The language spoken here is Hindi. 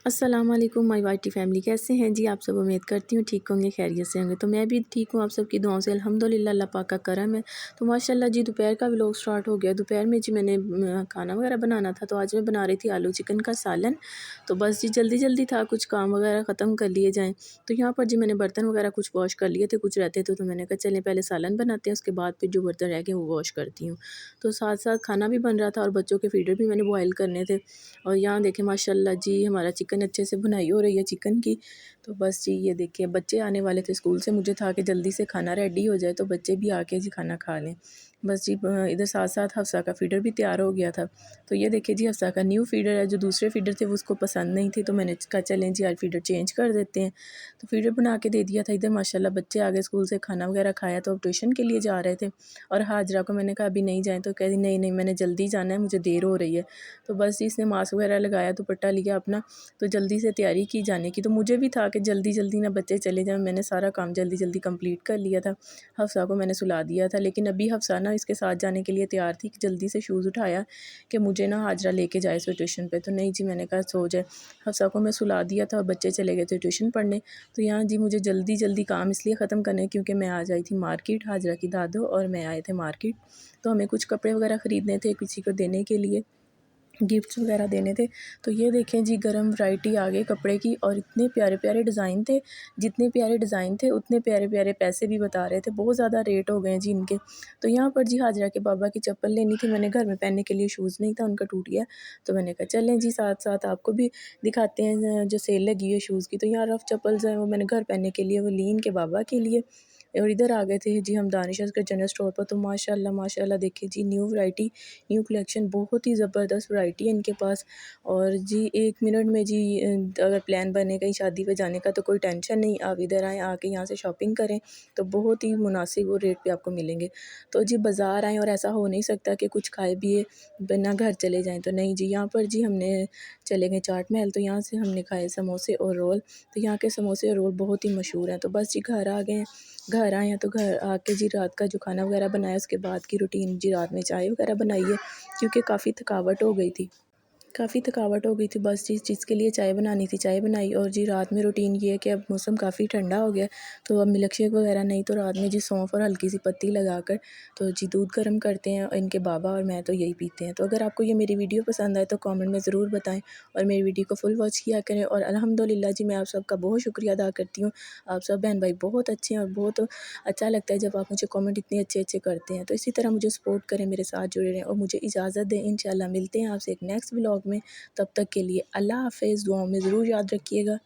अस्सलाम वालेकुम माय वाइटी फैमिली, कैसे हैं जी आप सब। उम्मीद करती हूँ ठीक होंगे, खैरियत से होंगे। तो मैं भी ठीक हूँ, आप सबकी दुआओं से अल्हम्दुलिल्लाह, अल्लाह पाक का करम है। तो माशाल्लाह जी दोपहर का व्लॉग स्टार्ट हो गया। दोपहर में जी मैंने खाना वगैरह बनाना था, तो आज मैं बना रही थी आलू चिकन का सालन। तो बस जी जल्दी जल्दी था, कुछ काम वगैरह ख़त्म कर लिए जाएँ। तो यहाँ पर जी मैंने बर्तन वगैरह कुछ वॉश कर लिए थे, कुछ रहते थे, तो मैंने कहा चलें पहले सालन बनाते हैं, उसके बाद फिर जो बर्तन रह गए वो वॉश करती हूँ। तो साथ साथ खाना भी बन रहा था और बच्चों के फीडर भी मैंने बॉयल करने थे। और यहाँ देखें माशाल्लाह जी हमारा चिकन अच्छे से भुनाई हो रही है चिकन की। तो बस जी ये देखिए बच्चे आने वाले थे स्कूल से, मुझे था कि जल्दी से खाना रेडी हो जाए तो बच्चे भी आके जी खाना खा लें। बस जी इधर साथ साथ हफ्सा का फ़ीडर भी तैयार हो गया था। तो ये देखिए जी हफ्सा का न्यू फ़ीडर है, जो दूसरे फ़ीडर थे वो उसको पसंद नहीं थी, तो मैंने कहा चलें जी आज फ़ीडर चेंज कर देते हैं। तो फ़ीडर बना के दे दिया था। इधर माशाल्लाह बच्चे आ गए स्कूल से, खाना वगैरह खाया तो अब ट्यूशन के लिए जा रहे थे। और हाजरा को मैंने कहा अभी नहीं जाएँ, तो कह रही नहीं नहीं मैंने जल्दी जाना है, मुझे देर हो रही है। तो बस जी इसने मास्क वगैरह लगाया, दुपट्टा लिया अपना, तो जल्दी से तैयारी की जाने की। तो मुझे भी था कि जल्दी जल्दी ना बच्चे चले जाएँ, मैंने सारा काम जल्दी जल्दी कंप्लीट कर लिया था। हफ्सा को मैंने सुला दिया था, लेकिन अभी हफ्सा ना इसके साथ जाने के लिए तैयार थी कि जल्दी से शूज़ उठाया कि मुझे ना हाजरा लेके जाए सो ट्यूशन पे। तो नहीं जी मैंने कहा सो जाए। हफ्सा को मैं सुला दिया था और बच्चे चले गए थे ट्यूशन पढ़ने। तो यहाँ जी मुझे जल्दी जल्दी काम इसलिए ख़त्म करने क्योंकि मैं आज आई थी मार्केट, हाजरा की दादो और मैं आए थे मार्केट। तो हमें कुछ कपड़े वगैरह ख़रीदने थे किसी को देने के लिए, गिफ्ट्स वगैरह देने थे। तो ये देखें जी गरम वैरायटी आ गई कपड़े की, और इतने प्यारे प्यारे डिज़ाइन थे। जितने प्यारे डिज़ाइन थे उतने प्यारे प्यारे पैसे भी बता रहे थे, बहुत ज़्यादा रेट हो गए हैं जी इनके। तो यहाँ पर जी हाजरा के बाबा की चप्पल लेनी थी, मैंने घर में पहनने के लिए शूज़ नहीं था, उनका टूट गया। तो मैंने कहा चलें जी साथ साथ आपको भी दिखाते हैं जो सेल लगी है शूज़ की। तो यहाँ रफ़ चप्पल्स हैं, वो मैंने घर पहनने के लिए वो ली इनके बाबा के लिए। और इधर आ गए थे जी हम दानिश के जनरल स्टोर पर। तो माशाल्लाह माशाल्लाह देखिए जी न्यू वैरायटी, न्यू कलेक्शन, बहुत ही ज़बरदस्त वैरायटी है इनके पास। और जी 1 मिनट में जी अगर प्लान बने कहीं शादी पे जाने का तो कोई टेंशन नहीं, आप इधर आएँ, आके यहाँ से शॉपिंग करें तो बहुत ही मुनासिब रेट पे आपको मिलेंगे। तो जी बाज़ार आएँ और ऐसा हो नहीं सकता कि कुछ खाए पिए बिना घर चले जाएँ, तो नहीं जी। यहाँ पर जी हमने चले गए चाट महल, तो यहाँ से हमने खाए समोसे और रोल। तो यहाँ के समोसे और रोल बहुत ही मशहूर हैं। तो बस जी घर आ गए हैं, घर आए हैं तो घर आके जी रात का जो खाना वगैरह बनाया, उसके बाद की रूटीन जी रात में चाय वगैरह बनाई है, क्योंकि काफ़ी थकावट हो गई थी। बस जिस चीज़ के लिए चाय बनानी थी चाय बनाई। और जी रात में रूटीन ये है कि अब मौसम काफ़ी ठंडा हो गया, तो अब मिल्क शेक वगैरह नहीं, तो रात में जी सौंफ और हल्की सी पत्ती लगाकर तो जी दूध गर्म करते हैं, और इनके बाबा और मैं तो यही पीते हैं। तो अगर आपको ये मेरी वीडियो पसंद आए तो कमेंट में ज़रूर बताएं और मेरी वीडियो को फुल वॉच किया करें। और अल्हम्दुलिल्लाह जी मैं आप सबका बहुत शुक्रिया अदा करती हूँ। आप सब बहन भाई बहुत अच्छे हैं और बहुत अच्छा लगता है जब आप मुझे कमेंट इतने अच्छे अच्छे करते हैं। तो इसी तरह मुझे सपोर्ट करें, मेरे साथ जुड़े रहें और मुझे इजाज़त दें। इंशाल्लाह मिलते हैं आपसे एक नेक्स्ट व्लॉग में। तब तक के लिए अल्लाह हाफ़िज़, दुआओं में ज़रूर याद रखिएगा।